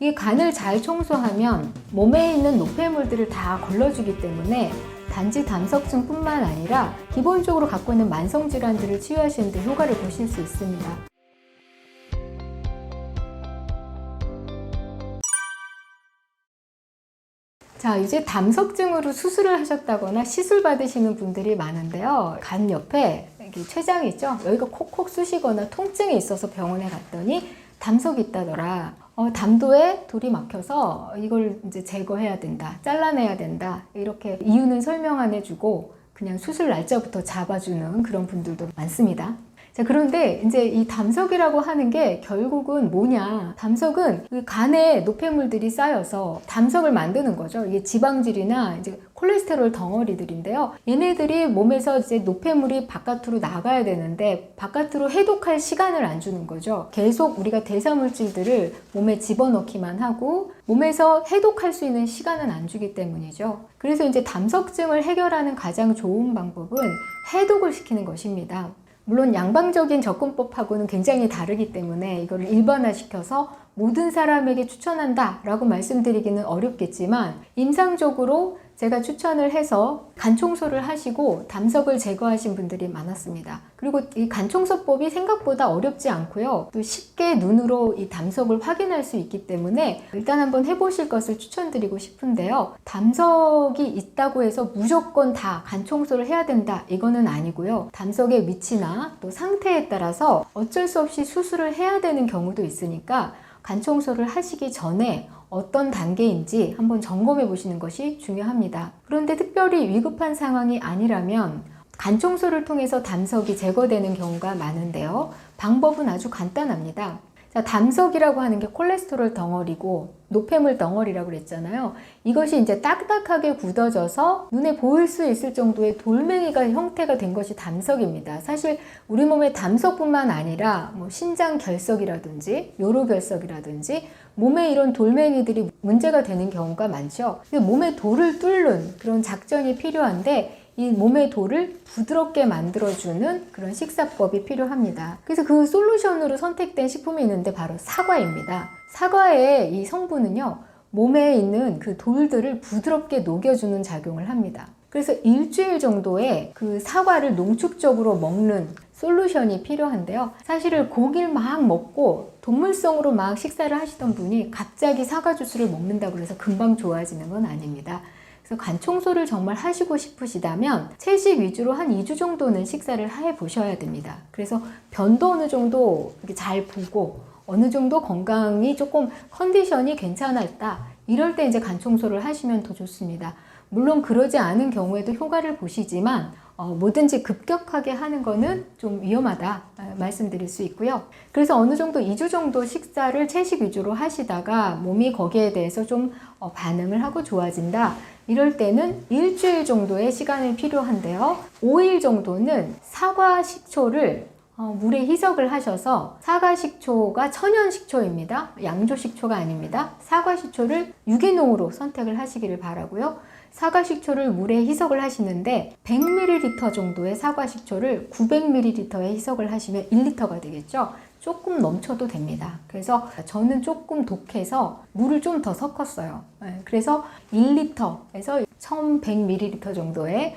이 간을 잘 청소하면 몸에 있는 노폐물들을 다 걸러주기 때문에 단지 담석증뿐만 아니라 기본적으로 갖고 있는 만성질환들을 치유하시는 데 효과를 보실 수 있습니다. 자, 이제 담석증으로 수술을 하셨다거나 시술 받으시는 분들이 많은데요. 간 옆에 이게 췌장이 있죠? 여기가 콕콕 쑤시거나 통증이 있어서 병원에 갔더니 담석이 있다더라. 담도에 돌이 막혀서 이걸 이제 제거해야 된다. 잘라내야 된다. 이렇게 이유는 설명 안 해주고 그냥 수술 날짜부터 잡아주는 그런 분들도 많습니다. 자, 그런데 이제 이 담석이라고 하는 게 결국은 뭐냐? 담석은 간에 노폐물들이 쌓여서 담석을 만드는 거죠. 이게 지방질이나 이제 콜레스테롤 덩어리들인데요. 얘네들이 몸에서 이제 노폐물이 바깥으로 나가야 되는데 바깥으로 해독할 시간을 안 주는 거죠. 계속 우리가 대사물질들을 몸에 집어넣기만 하고 몸에서 해독할 수 있는 시간은 안 주기 때문이죠. 그래서 이제 담석증을 해결하는 가장 좋은 방법은 해독을 시키는 것입니다. 물론 양방적인 접근법하고는 굉장히 다르기 때문에 이거를 일반화시켜서 모든 사람에게 추천한다 라고 말씀드리기는 어렵겠지만 임상적으로 제가 추천을 해서 간 청소를 하시고 담석을 제거하신 분들이 많았습니다. 그리고 이 간 청소법이 생각보다 어렵지 않고요. 또 쉽게 눈으로 이 담석을 확인할 수 있기 때문에 일단 한번 해보실 것을 추천드리고 싶은데요. 담석이 있다고 해서 무조건 다 간 청소를 해야 된다 이거는 아니고요. 담석의 위치나 또 상태에 따라서 어쩔 수 없이 수술을 해야 되는 경우도 있으니까 간 청소를 하시기 전에 어떤 단계인지 한번 점검해 보시는 것이 중요합니다. 그런데 특별히 위급한 상황이 아니라면 간 청소를 통해서 담석이 제거되는 경우가 많은데요. 방법은 아주 간단합니다. 자, 담석이라고 하는 게 콜레스테롤 덩어리고 노폐물 덩어리라고 그랬잖아요. 이것이 이제 딱딱하게 굳어져서 눈에 보일 수 있을 정도의 돌멩이가 형태가 된 것이 담석입니다. 사실 우리 몸의 담석뿐만 아니라 뭐 신장 결석이라든지 요로결석이라든지 몸에 이런 돌멩이들이 문제가 되는 경우가 많죠. 몸에 돌을 뚫는 그런 작전이 필요한데 이 몸의 돌을 부드럽게 만들어주는 그런 식사법이 필요합니다. 그래서 그 솔루션으로 선택된 식품이 있는데 바로 사과입니다. 사과의 이 성분은요, 몸에 있는 그 돌들을 부드럽게 녹여주는 작용을 합니다. 그래서 일주일 정도의 그 사과를 농축적으로 먹는 솔루션이 필요한데요. 사실은 고기를 막 먹고 동물성으로 막 식사를 하시던 분이 갑자기 사과 주스를 먹는다고 해서 금방 좋아지는 건 아닙니다. 그래서 간 청소를 정말 하시고 싶으시다면 채식 위주로 한 2주 정도는 식사를 해 보셔야 됩니다. 그래서 변도 어느 정도 잘 보고 어느 정도 건강이 조금 컨디션이 괜찮았다. 이럴 때 이제 간 청소를 하시면 더 좋습니다. 물론 그러지 않은 경우에도 효과를 보시지만 뭐든지 급격하게 하는 거는 좀 위험하다 말씀드릴 수 있고요. 그래서 어느 정도 2주 정도 식사를 채식 위주로 하시다가 몸이 거기에 대해서 좀 반응을 하고 좋아진다. 이럴 때는 일주일 정도의 시간이 필요한데요. 5일 정도는 사과 식초를 물에 희석을 하셔서 사과 식초가 천연 식초입니다. 양조 식초가 아닙니다. 사과 식초를 유기농으로 선택을 하시기를 바라고요. 사과 식초를 물에 희석을 하시는데 100ml 정도의 사과 식초를 900ml에 희석을 하시면 1리터가 되겠죠. 조금 넘쳐도 됩니다. 그래서 저는 조금 독해서 물을 좀 더 섞었어요. 그래서 1리터에서 1100ml 정도의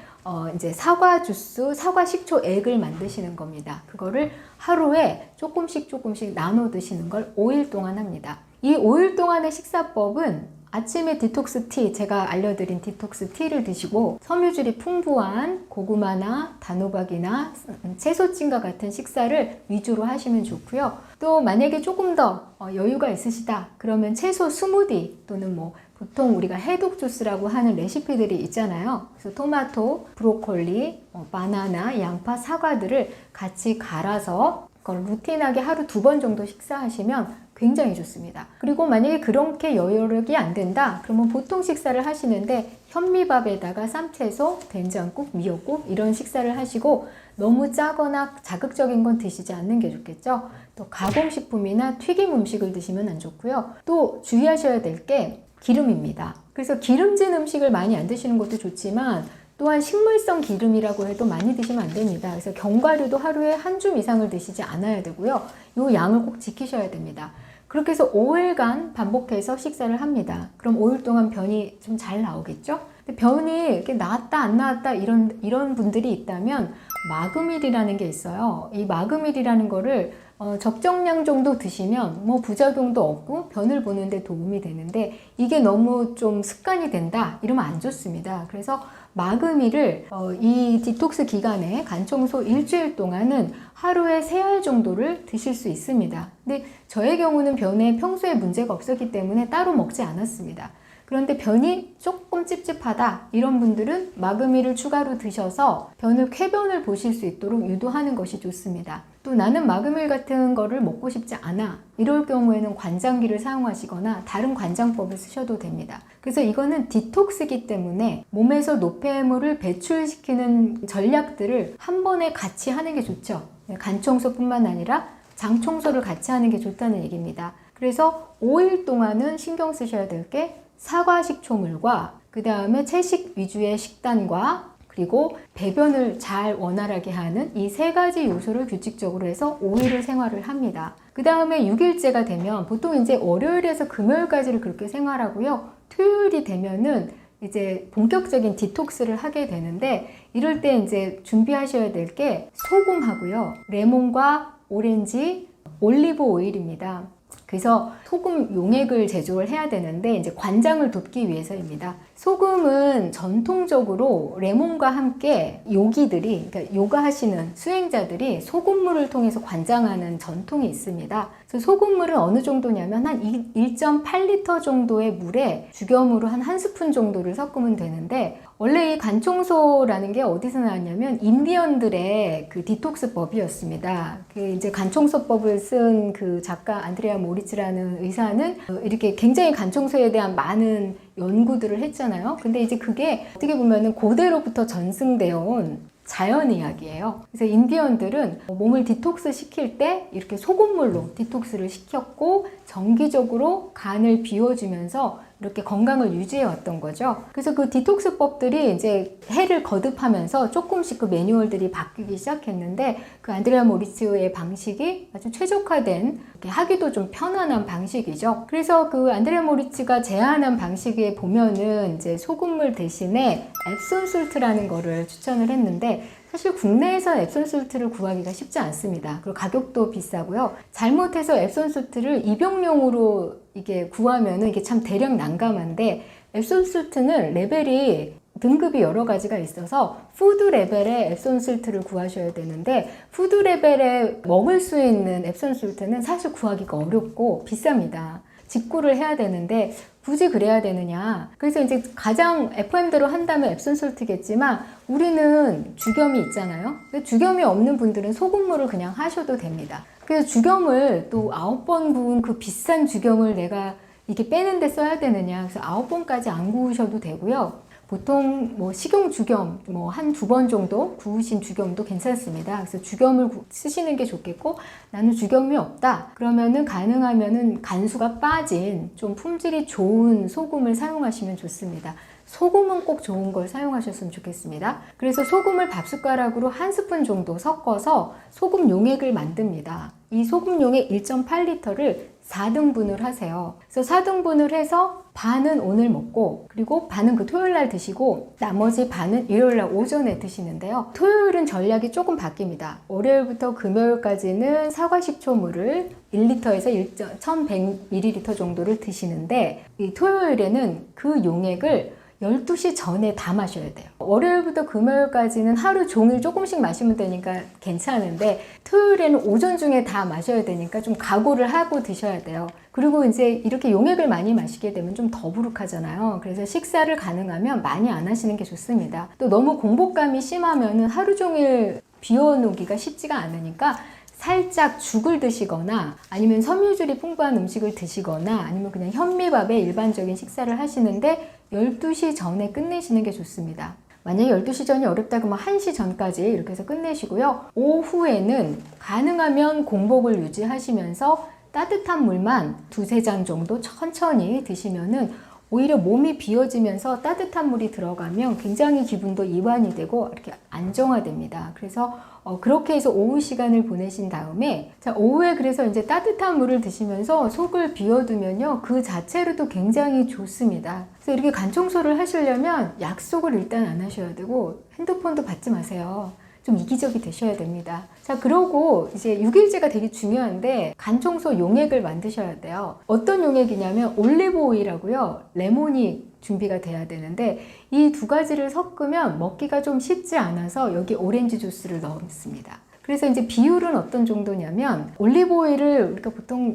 이제 사과 주스, 사과 식초 액을 만드시는 겁니다. 그거를 하루에 조금씩 나눠 드시는 걸 5일 동안 합니다. 이 5일 동안의 식사법은 아침에 디톡스 티, 제가 알려드린 디톡스 티를 드시고 섬유질이 풍부한 고구마나 단호박이나 채소찜과 같은 식사를 위주로 하시면 좋고요. 또 만약에 조금 더 여유가 있으시다 그러면 채소 스무디 또는 뭐 보통 우리가 해독 주스라고 하는 레시피들이 있잖아요. 그래서 토마토, 브로콜리, 바나나, 양파, 사과들을 같이 갈아서 그걸 루틴하게 하루 2번 정도 식사하시면 굉장히 좋습니다. 그리고 만약에 그렇게 여유력이 안 된다 그러면 보통 식사를 하시는데 현미밥에다가 쌈채소, 된장국, 미역국 이런 식사를 하시고 너무 짜거나 자극적인 건 드시지 않는 게 좋겠죠. 또 가공식품이나 튀김 음식을 드시면 안 좋고요. 또 주의하셔야 될 게 기름입니다. 그래서 기름진 음식을 많이 안 드시는 것도 좋지만 또한 식물성 기름이라고 해도 많이 드시면 안 됩니다. 그래서 견과류도 하루에 한 줌 이상을 드시지 않아야 되고요. 이 양을 꼭 지키셔야 됩니다. 그렇게 해서 5일간 반복해서 식사를 합니다. 그럼 5일 동안 변이 좀 잘 나오겠죠? 근데 변이 이렇게 나왔다 안 나왔다 이런 분들이 있다면 마그밀이라는 게 있어요. 이 마그밀이라는 거를 적정량 정도 드시면 뭐 부작용도 없고 변을 보는데 도움이 되는데, 이게 너무 좀 습관이 된다 이러면 안 좋습니다. 그래서 마그밀을 이 디톡스 기간에 간 청소 일주일 동안은 하루에 3알 정도를 드실 수 있습니다. 근데 저의 경우는 변에 평소에 문제가 없었기 때문에 따로 먹지 않았습니다. 그런데 변이 조금 찝찝하다 이런 분들은 마그밀을 추가로 드셔서 쾌변을 보실 수 있도록 유도하는 것이 좋습니다. 또 나는 마그밀 같은 거를 먹고 싶지 않아 이럴 경우에는 관장기를 사용하시거나 다른 관장법을 쓰셔도 됩니다. 그래서 이거는 디톡스이기 때문에 몸에서 노폐물을 배출시키는 전략들을 한 번에 같이 하는 게 좋죠. 간 청소뿐만 아니라 장 청소를 같이 하는 게 좋다는 얘기입니다. 그래서 5일 동안은 신경 쓰셔야 될 게 사과 식초물과 그 다음에 채식 위주의 식단과 그리고 배변을 잘 원활하게 하는 이 3가지 요소를 규칙적으로 해서 5일을 생활을 합니다. 그 다음에 6일째가 되면 보통 이제 월요일에서 금요일까지를 그렇게 생활하고요. 토요일이 되면은 이제 본격적인 디톡스를 하게 되는데, 이럴 때 이제 준비하셔야 될 게 소금하고요. 레몬과 오렌지, 올리브 오일입니다. 그래서 소금 용액을 제조를 해야 되는데 이제 관장을 돕기 위해서입니다. 소금은 전통적으로 레몬과 함께 요기들이, 그러니까 요가 하시는 수행자들이 소금물을 통해서 관장하는 전통이 있습니다. 그래서 소금물은 어느 정도냐면 한 1.8리터 정도의 물에 죽염으로 한 스푼 정도를 섞으면 되는데, 원래 이 간청소라는 게 어디서 나왔냐면 인디언들의 그 디톡스법이었습니다. 그 이제 간청소법을 쓴 그 작가 안드레아 모리츠라는 의사는 이렇게 굉장히 간청소에 대한 많은 연구들을 했잖아요. 근데 이제 그게 어떻게 보면은 고대로부터 전승되어 온 자연 이야기예요. 그래서 인디언들은 몸을 디톡스 시킬 때 이렇게 소금물로 디톡스를 시켰고 정기적으로 간을 비워주면서 이렇게 건강을 유지해 왔던 거죠. 그래서 그 디톡스법들이 이제 해를 거듭하면서 조금씩 그 매뉴얼들이 바뀌기 시작했는데, 그 안드레아 모리츠의 방식이 아주 최적화된, 하기도 좀 편안한 방식이죠. 그래서 그 안드레아 모리츠가 제안한 방식에 보면은 이제 소금물 대신에 앱손 솔트라는 거를 추천을 했는데, 사실 국내에서 앱손 솔트를 구하기가 쉽지 않습니다. 그리고 가격도 비싸고요. 잘못해서 앱손 솔트를 입용용으로 이게 구하면은 이게 참 대량 난감한데, 앱손 솔트는 레벨이 등급이 여러 가지가 있어서 푸드 레벨의 앱손 솔트를 구하셔야 되는데, 푸드 레벨에 먹을 수 있는 앱손 솔트는 사실 구하기가 어렵고 비쌉니다. 직구를 해야 되는데 굳이 그래야 되느냐. 그래서 이제 가장 FM대로 한다면 앱손 솔트겠지만 우리는 죽염이 있잖아요. 죽염이 없는 분들은 소금물을 그냥 하셔도 됩니다. 그래서 죽염을 또 9번 구운 그 비싼 죽염을 내가 이게 빼는데 써야 되느냐. 그래서 9번까지 안 구우셔도 되고요. 보통 뭐 식용 죽염 뭐 한두 번 정도 구우신 죽염도 괜찮습니다. 그래서 죽염을 쓰시는 게 좋겠고, 나는 죽염이 없다 그러면은 가능하면은 간수가 빠진 좀 품질이 좋은 소금을 사용하시면 좋습니다. 소금은 꼭 좋은 걸 사용하셨으면 좋겠습니다. 그래서 소금을 밥숟가락으로 1스푼 정도 섞어서 소금 용액을 만듭니다. 이 소금 용액 1.8리터를 4등분을 하세요. 그래서 4등분을 해서 반은 오늘 먹고, 그리고 반은 그 토요일날 드시고, 나머지 반은 일요일날 오전에 드시는데요. 토요일은 전략이 조금 바뀝니다. 월요일부터 금요일까지는 사과 식초물을 1리터에서 1100ml 정도를 드시는데, 이 토요일에는 그 용액을 12시 전에 다 마셔야 돼요. 월요일부터 금요일까지는 하루 종일 조금씩 마시면 되니까 괜찮은데, 토요일에는 오전 중에 다 마셔야 되니까 좀 각오를 하고 드셔야 돼요. 그리고 이제 이렇게 용액을 많이 마시게 되면 좀 더부룩하잖아요. 그래서 식사를 가능하면 많이 안 하시는 게 좋습니다. 또 너무 공복감이 심하면은 하루 종일 비워놓기가 쉽지가 않으니까 살짝 죽을 드시거나 아니면 섬유질이 풍부한 음식을 드시거나 아니면 그냥 현미밥에 일반적인 식사를 하시는데 12시 전에 끝내시는 게 좋습니다. 만약에 12시 전이 어렵다 그러면 1시 전까지 이렇게 해서 끝내시고요. 오후에는 가능하면 공복을 유지하시면서 따뜻한 물만 2-3잔 정도 천천히 드시면은 오히려 몸이 비워지면서 따뜻한 물이 들어가면 굉장히 기분도 이완이 되고 이렇게 안정화됩니다. 그래서 그렇게 해서 오후 시간을 보내신 다음에 자, 오후에 그래서 이제 따뜻한 물을 드시면서 속을 비워두면요, 그 자체로도 굉장히 좋습니다. 그래서 이렇게 간 청소를 하시려면 약속을 일단 안 하셔야 되고 핸드폰도 받지 마세요. 좀 이기적이 되셔야 됩니다. 자, 그러고 이제 6일째가 되게 중요한데 간 청소 용액을 만드셔야 돼요. 어떤 용액이냐면 올리브 오일하고요, 레몬이 준비가 돼야 되는데 이 두 가지를 섞으면 먹기가 좀 쉽지 않아서 여기 오렌지 주스를 넣습니다. 그래서 이제 비율은 어떤 정도냐면 올리브 오일을 우리가 보통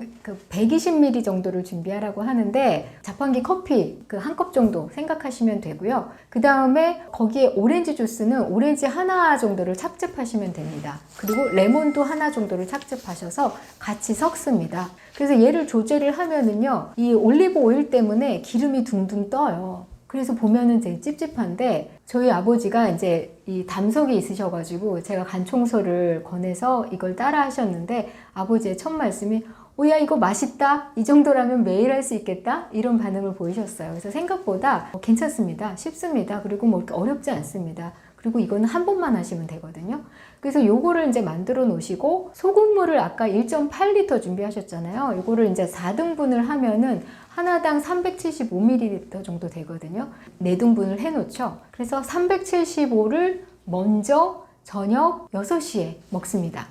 120ml 정도를 준비하라고 하는데 자판기 커피 한 컵 정도 생각하시면 되고요. 그 다음에 거기에 오렌지 주스는 오렌지 하나 정도를 착즙하시면 됩니다. 그리고 레몬도 하나 정도를 착즙하셔서 같이 섞습니다. 그래서 얘를 조제를 하면은요, 이 올리브 오일 때문에 기름이 둥둥 떠요. 그래서 보면은 되게 찝찝한데 저희 아버지가 이제 이 담석이 있으셔가지고 제가 간 청소를 권해서 이걸 따라 하셨는데 아버지의 첫 말씀이 야, 이거 맛있다. 이 정도라면 매일 할 수 있겠다. 이런 반응을 보이셨어요. 그래서 생각보다 괜찮습니다. 쉽습니다. 그리고 뭐 이렇게 어렵지 않습니다. 그리고 이거는 한 번만 하시면 되거든요. 그래서 요거를 이제 만들어 놓으시고 소금물을 아까 1.8L 준비하셨잖아요. 요거를 이제 4등분을 하면은 하나당 375ml 정도 되거든요. 4등분을 해 놓죠. 그래서 375를 먼저 저녁 6시에 먹습니다.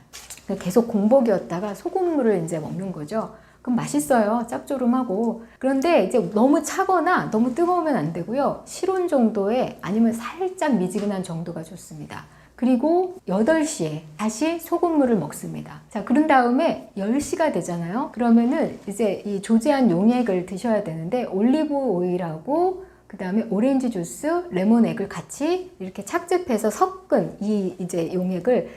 계속 공복이었다가 소금물을 이제 먹는 거죠. 그럼 맛있어요. 짭조름하고. 그런데 이제 너무 차거나 너무 뜨거우면 안 되고요. 실온 정도에 아니면 살짝 미지근한 정도가 좋습니다. 그리고 8시에 다시 소금물을 먹습니다. 자, 그런 다음에 10시가 되잖아요. 그러면은 이제 이 조제한 용액을 드셔야 되는데 올리브 오일하고 그 다음에 오렌지 주스, 레몬액을 같이 이렇게 착즙해서 섞은 이 이제 용액을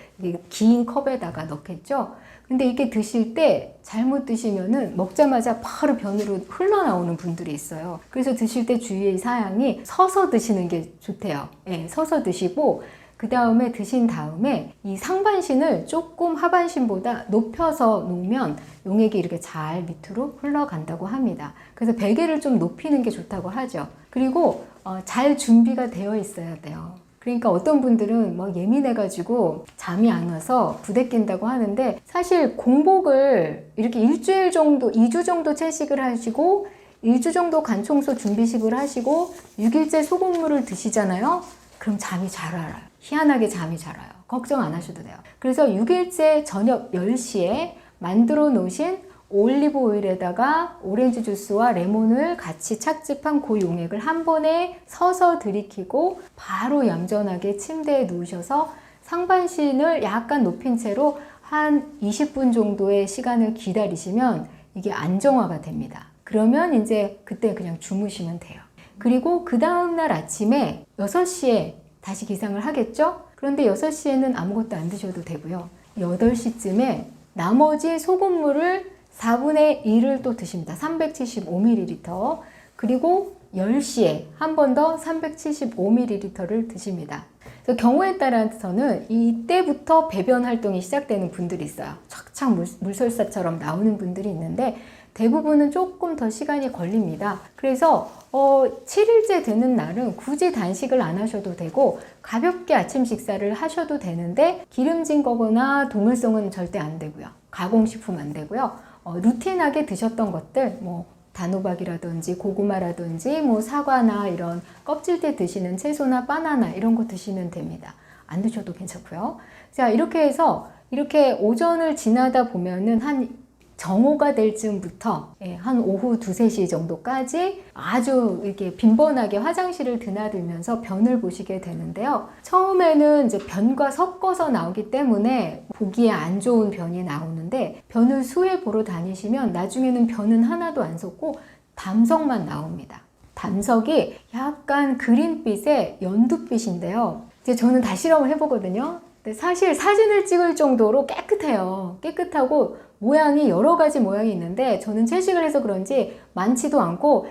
긴 컵에다가 넣겠죠. 근데 이렇게 드실 때 잘못 드시면은 먹자마자 바로 변으로 흘러나오는 분들이 있어요. 그래서 드실 때 주의의 사항이 서서 드시는 게 좋대요. 예, 서서 드시고 그 다음에 드신 다음에 이 상반신을 조금 하반신보다 높여서 놓으면 용액이 이렇게 잘 밑으로 흘러간다고 합니다. 그래서 베개를 좀 높이는 게 좋다고 하죠. 그리고 잘 준비가 되어 있어야 돼요. 그러니까 어떤 분들은 뭐 예민해가지고 잠이 안 와서 부대낀다고 하는데 사실 공복을 이렇게 일주일 정도, 2주 정도 채식을 하시고 1주 정도 간 청소 준비식을 하시고 6일째 소금물을 드시잖아요. 그럼 잠이 잘 와요. 희한하게 잠이 잘 와요. 걱정 안 하셔도 돼요. 그래서 6일째 저녁 10시에 만들어 놓으신 올리브 오일에다가 오렌지 주스와 레몬을 같이 착즙한 그 용액을 한 번에 서서 들이키고 바로 얌전하게 침대에 누우셔서 상반신을 약간 높인 채로 한 20분 정도의 시간을 기다리시면 이게 안정화가 됩니다. 그러면 이제 그때 그냥 주무시면 돼요. 그리고 그 다음날 아침에 6시에 다시 기상을 하겠죠? 그런데 6시에는 아무것도 안 드셔도 되고요. 8시쯤에 나머지 소금물을 4분의 1을 또 드십니다. 375ml. 그리고 10시에 한 번 더 375ml를 드십니다. 그래서 경우에 따라서는 이때부터 배변 활동이 시작되는 분들이 있어요. 착착 물설사처럼 나오는 분들이 있는데 대부분은 조금 더 시간이 걸립니다. 그래서 7일째 되는 날은 굳이 단식을 안 하셔도 되고 가볍게 아침 식사를 하셔도 되는데 기름진 거거나 동물성은 절대 안 되고요. 가공식품 안 되고요. 루틴하게 드셨던 것들 뭐 단호박이라든지 고구마라든지 뭐 사과나 이런 껍질째 드시는 채소나 바나나 이런 거 드시면 됩니다. 안 드셔도 괜찮고요. 자, 이렇게 해서 이렇게 오전을 지나다 보면은 한 정오가 될 즈음부터 한 오후 2, 3시 정도까지 아주 이렇게 빈번하게 화장실을 드나들면서 변을 보시게 되는데요. 처음에는 이제 변과 섞어서 나오기 때문에 보기에 안 좋은 변이 나오는데 변을 수해 보러 다니시면 나중에는 변은 하나도 안 섞고 담석만 나옵니다. 담석이 약간 그린빛의 연두빛인데요. 이제 저는 다 실험을 해보거든요. 근데 사실 사진을 찍을 정도로 깨끗해요. 깨끗하고 모양이 여러 가지 모양이 있는데 저는 채식을 해서 그런지 많지도 않고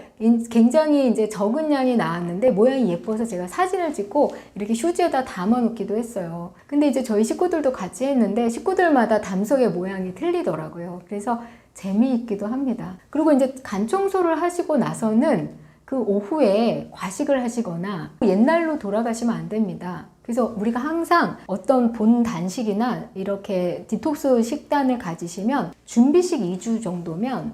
굉장히 이제 적은 양이 나왔는데 모양이 예뻐서 제가 사진을 찍고 이렇게 휴지에다 담아 놓기도 했어요. 근데 이제 저희 식구들도 같이 했는데 식구들마다 담석의 모양이 틀리더라고요. 그래서 재미있기도 합니다. 그리고 이제 간 청소를 하시고 나서는 그 오후에 과식을 하시거나 옛날로 돌아가시면 안 됩니다. 그래서 우리가 항상 어떤 본 단식이나 이렇게 디톡스 식단을 가지시면 준비식 2주 정도면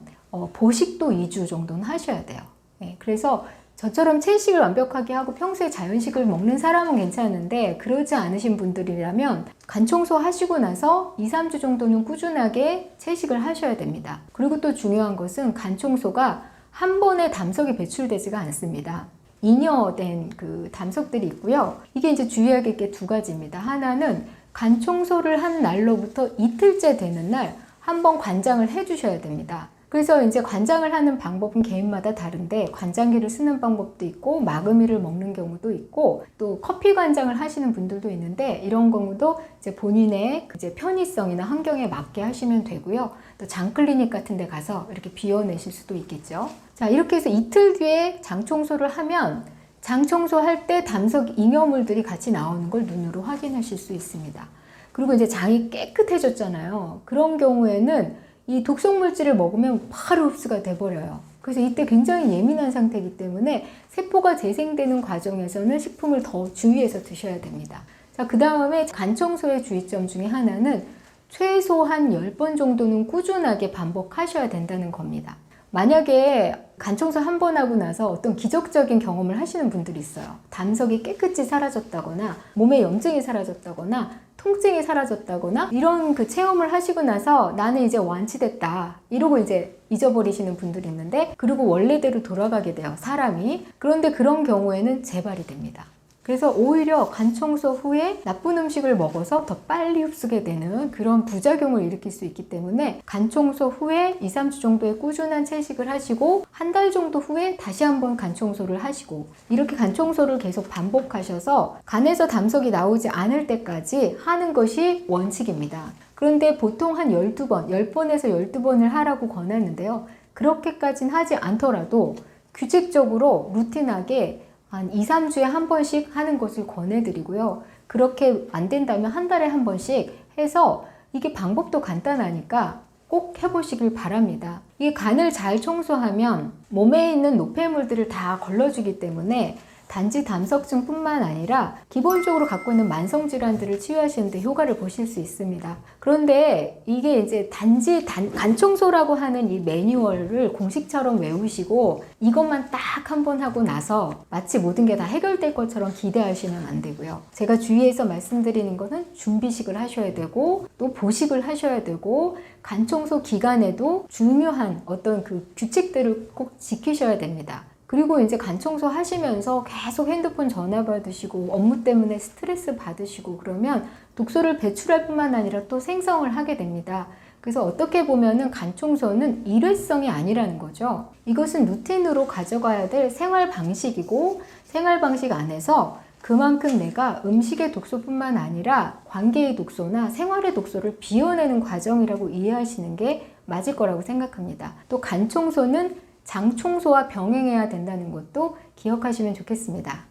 보식도 2주 정도는 하셔야 돼요. 네, 그래서 저처럼 채식을 완벽하게 하고 평소에 자연식을 먹는 사람은 괜찮은데 그러지 않으신 분들이라면 간 청소 하시고 나서 2, 3주 정도는 꾸준하게 채식을 하셔야 됩니다. 그리고 또 중요한 것은 간 청소가 한 번에 담석이 배출되지가 않습니다. 잉여된 그 담석들이 있고요. 이게 이제 주의해야 될 게 두 가지입니다. 하나는 간 청소를 한 날로부터 이틀째 되는 날 한번 관장을 해 주셔야 됩니다. 그래서 이제 관장을 하는 방법은 개인마다 다른데 관장기를 쓰는 방법도 있고 마그미를 먹는 경우도 있고 또 커피 관장을 하시는 분들도 있는데 이런 경우도 이제 본인의 이제 편의성이나 환경에 맞게 하시면 되고요. 또 장클리닉 같은 데 가서 이렇게 비워내실 수도 있겠죠. 자, 이렇게 해서 이틀 뒤에 장 청소를 하면 장 청소할 때 담석 잉여물들이 같이 나오는 걸 눈으로 확인하실 수 있습니다. 그리고 이제 장이 깨끗해졌잖아요. 그런 경우에는 이 독성물질을 먹으면 바로 흡수가 돼버려요. 그래서 이때 굉장히 예민한 상태이기 때문에 세포가 재생되는 과정에서는 식품을 더 주의해서 드셔야 됩니다. 자, 그 다음에 간 청소의 주의점 중에 하나는 최소한 10번 정도는 꾸준하게 반복하셔야 된다는 겁니다. 만약에 간 청소 한 번 하고 나서 어떤 기적적인 경험을 하시는 분들이 있어요. 담석이 깨끗이 사라졌다거나 몸에 염증이 사라졌다거나 통증이 사라졌다거나 이런 그 체험을 하시고 나서 나는 이제 완치됐다 이러고 이제 잊어버리시는 분들이 있는데 그리고 원래대로 돌아가게 돼요, 사람이. 그런데 그런 경우에는 재발이 됩니다. 그래서 오히려 간 청소 후에 나쁜 음식을 먹어서 더 빨리 흡수게 되는 그런 부작용을 일으킬 수 있기 때문에 간 청소 후에 2, 3주 정도의 꾸준한 채식을 하시고 한 달 정도 후에 다시 한번 간 청소를 하시고 이렇게 간 청소를 계속 반복하셔서 간에서 담석이 나오지 않을 때까지 하는 것이 원칙입니다. 그런데 보통 한 12번, 10번에서 12번을 하라고 권하는데요. 그렇게까지는 하지 않더라도 규칙적으로 루틴하게 한 2, 3주에 한 번씩 하는 것을 권해드리고요. 그렇게 안 된다면 한 달에 한 번씩 해서 이게 방법도 간단하니까 꼭 해보시길 바랍니다. 이게 간을 잘 청소하면 몸에 있는 노폐물들을 다 걸러주기 때문에 단지 담석증 뿐만 아니라 기본적으로 갖고 있는 만성질환들을 치유하시는 데 효과를 보실 수 있습니다. 그런데 이게 이제 단지 간 청소라고 하는 이 매뉴얼을 공식처럼 외우시고 이것만 딱 한 번 하고 나서 마치 모든 게 다 해결될 것처럼 기대하시면 안 되고요. 제가 주의해서 말씀드리는 것은 준비식을 하셔야 되고 또 보식을 하셔야 되고 간 청소 기간에도 중요한 어떤 그 규칙들을 꼭 지키셔야 됩니다. 그리고 이제 간 청소 하시면서 계속 핸드폰 전화 받으시고 업무 때문에 스트레스 받으시고 그러면 독소를 배출할 뿐만 아니라 또 생성을 하게 됩니다. 그래서 어떻게 보면은 간 청소는 일회성이 아니라는 거죠. 이것은 루틴으로 가져가야 될 생활 방식이고 생활 방식 안에서 그만큼 내가 음식의 독소뿐만 아니라 관계의 독소나 생활의 독소를 비워내는 과정이라고 이해하시는 게 맞을 거라고 생각합니다. 또 간 청소는 장 청소와 병행해야 된다는 것도 기억하시면 좋겠습니다.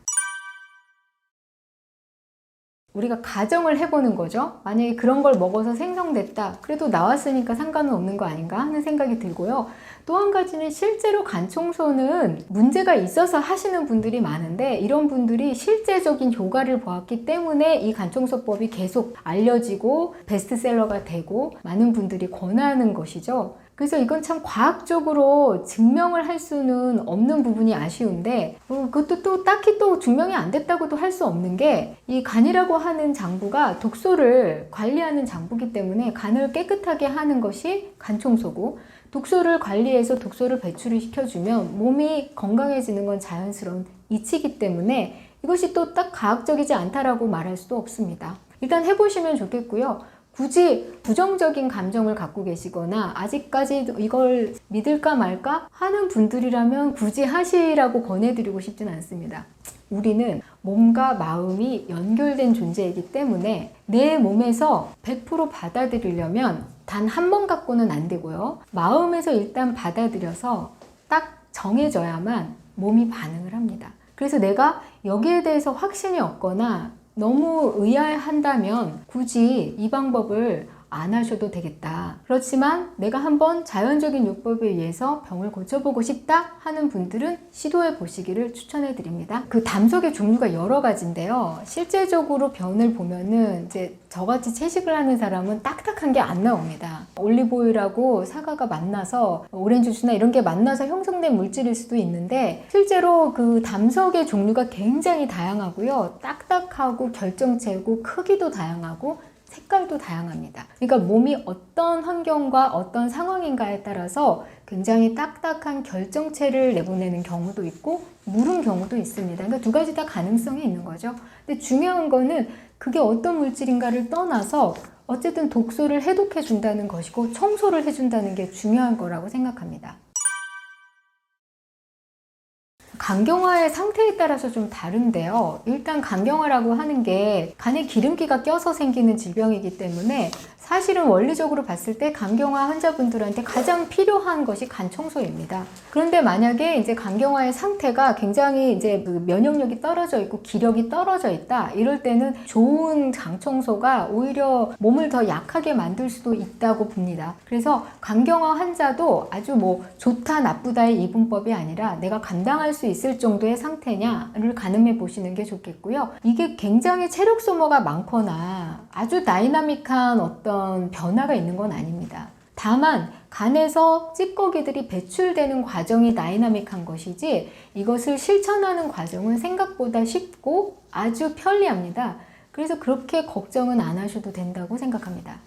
우리가 가정을 해보는 거죠. 만약에 그런 걸 먹어서 생성됐다. 그래도 나왔으니까 상관은 없는 거 아닌가 하는 생각이 들고요. 또 한 가지는 실제로 간 청소는 문제가 있어서 하시는 분들이 많은데 이런 분들이 실제적인 효과를 보았기 때문에 이 간 청소법이 계속 알려지고 베스트셀러가 되고 많은 분들이 권하는 것이죠. 그래서 이건 참 과학적으로 증명을 할 수는 없는 부분이 아쉬운데 그것도 또 딱히 또 증명이 안 됐다고도 할 수 없는 게 이 간이라고 하는 장부가 독소를 관리하는 장부이기 때문에 간을 깨끗하게 하는 것이 간 청소고 독소를 관리해서 독소를 배출을 시켜주면 몸이 건강해지는 건 자연스러운 이치이기 때문에 이것이 또 딱 과학적이지 않다라고 말할 수도 없습니다. 일단 해보시면 좋겠고요. 굳이 부정적인 감정을 갖고 계시거나 아직까지 이걸 믿을까 말까 하는 분들이라면 굳이 하시라고 권해드리고 싶진 않습니다. 우리는 몸과 마음이 연결된 존재이기 때문에 내 몸에서 100% 받아들이려면 단 한 번 갖고는 안 되고요. 마음에서 일단 받아들여서 딱 정해져야만 몸이 반응을 합니다. 그래서 내가 여기에 대해서 확신이 없거나 너무 의아해한다면 굳이 이 방법을 안 하셔도 되겠다. 그렇지만 내가 한번 자연적인 요법에 의해서 병을 고쳐보고 싶다 하는 분들은 시도해 보시기를 추천해 드립니다. 그 담석의 종류가 여러 가지인데요. 실제적으로 변을 보면은 이제 저같이 채식을 하는 사람은 딱딱한 게 안 나옵니다. 올리브오일하고 사과가 만나서 오렌지 주스나 이런 게 만나서 형성된 물질일 수도 있는데 실제로 그 담석의 종류가 굉장히 다양하고요. 딱딱하고 결정체고 크기도 다양하고 색깔도 다양합니다. 그러니까 몸이 어떤 환경과 어떤 상황인가에 따라서 굉장히 딱딱한 결정체를 내보내는 경우도 있고 무른 경우도 있습니다. 그러니까 두 가지 다 가능성이 있는 거죠. 근데 중요한 거는 그게 어떤 물질인가를 떠나서 어쨌든 독소를 해독해 준다는 것이고 청소를 해준다는 게 중요한 거라고 생각합니다. 간경화의 상태에 따라서 좀 다른데요. 일단 간경화라고 하는 게 간에 기름기가 껴서 생기는 질병이기 때문에 사실은 원리적으로 봤을 때 간경화 환자분들한테 가장 필요한 것이 간 청소입니다. 그런데 만약에 이제 간경화의 상태가 굉장히 이제 그 면역력이 떨어져 있고 기력이 떨어져 있다. 이럴 때는 좋은 간 청소가 오히려 몸을 더 약하게 만들 수도 있다고 봅니다. 그래서 간경화 환자도 아주 뭐 좋다 나쁘다의 이분법이 아니라 내가 감당할 수 있을 정도의 상태냐를 가늠해 보시는 게 좋겠고요. 이게 굉장히 체력 소모가 많거나 아주 다이나믹한 어떤 변화가 있는 건 아닙니다. 다만 간에서 찌꺼기들이 배출되는 과정이 다이나믹한 것이지 이것을 실천하는 과정은 생각보다 쉽고 아주 편리합니다. 그래서 그렇게 걱정은 안 하셔도 된다고 생각합니다.